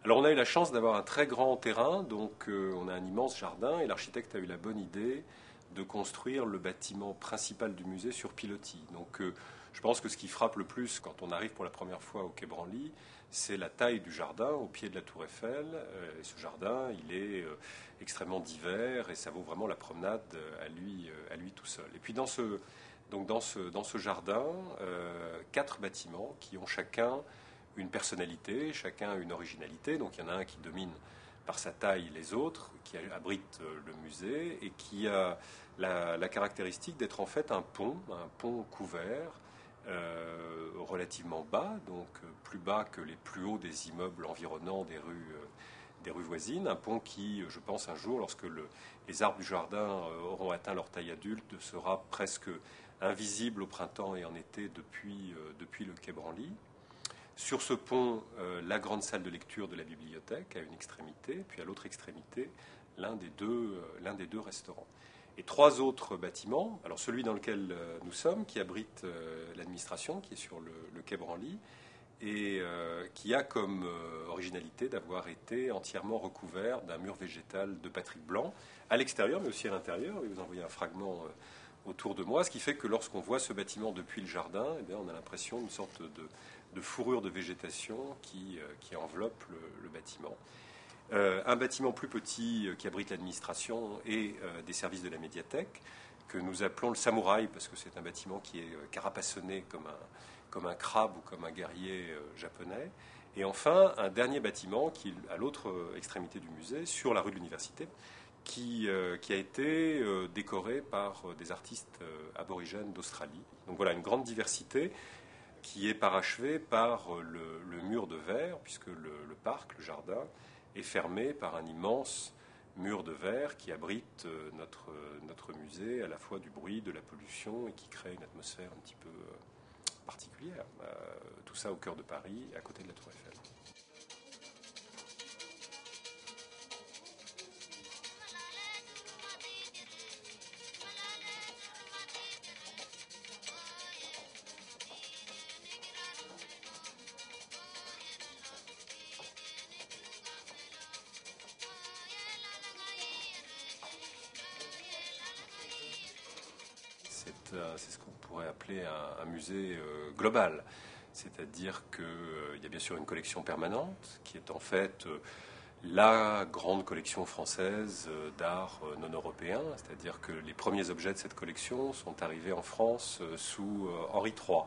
Alors on a eu la chance d'avoir un très grand terrain, donc on a un immense jardin et l'architecte a eu la bonne idée de construire le bâtiment principal du musée sur pilotis. Donc je pense que ce qui frappe le plus quand on arrive pour la première fois au Quai Branly, c'est la taille du jardin au pied de la Tour Eiffel. Et ce jardin, il est extrêmement divers et ça vaut vraiment la promenade à lui tout seul. Et puis dans ce jardin, quatre bâtiments qui ont chacun une personnalité, chacun une originalité. Donc il y en a un qui domine par sa taille les autres, qui abrite le musée et qui a la caractéristique d'être en fait un pont couvert, relativement bas, donc plus bas que les plus hauts des immeubles environnants des rues voisines. Un pont qui, je pense, un jour, lorsque les arbres du jardin auront atteint leur taille adulte, sera presque invisible au printemps et en été depuis le Quai Branly. Sur ce pont, la grande salle de lecture de la bibliothèque à une extrémité, puis à l'autre extrémité, l'un des deux restaurants. Et trois autres bâtiments, alors celui dans lequel nous sommes, qui abrite l'administration, qui est sur le Quai Branly, et qui a comme originalité d'avoir été entièrement recouvert d'un mur végétal de Patrick Blanc, à l'extérieur, mais aussi à l'intérieur. Et vous en voyez un fragment autour de moi, ce qui fait que lorsqu'on voit ce bâtiment depuis le jardin, eh bien, on a l'impression d'une sorte de fourrure de végétation qui enveloppe le bâtiment. Un bâtiment plus petit qui abrite l'administration et des services de la médiathèque, que nous appelons le samouraï, parce que c'est un bâtiment qui est carapassonné comme un crabe ou comme un guerrier japonais. Et enfin, un dernier bâtiment qui est à l'autre extrémité du musée, sur la rue de l'Université, qui a été décoré par des artistes aborigènes d'Australie. Donc voilà, une grande diversité qui est parachevée par le mur de verre, puisque le parc, le jardin, est fermé par un immense mur de verre qui abrite notre musée à la fois du bruit, de la pollution et qui crée une atmosphère un petit peu particulière. Tout ça au cœur de Paris, à côté de la Tour Eiffel. C'est ce qu'on pourrait appeler un musée global. C'est-à-dire qu'il y a bien sûr une collection permanente qui est en fait la grande collection française d'art non européen. C'est-à-dire que les premiers objets de cette collection sont arrivés en France sous Henri III.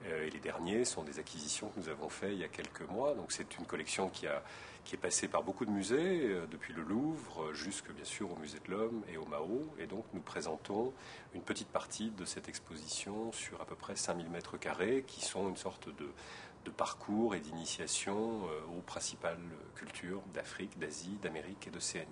Et les derniers sont des acquisitions que nous avons faites il y a quelques mois. Donc c'est une collection qui est passée par beaucoup de musées, depuis le Louvre jusque bien sûr au Musée de l'Homme et au Mao. Et donc nous présentons une petite partie de cette exposition sur à peu près 5000 mètres carrés, qui sont une sorte de parcours et d'initiation aux principales cultures d'Afrique, d'Asie, d'Amérique et d'Océanie.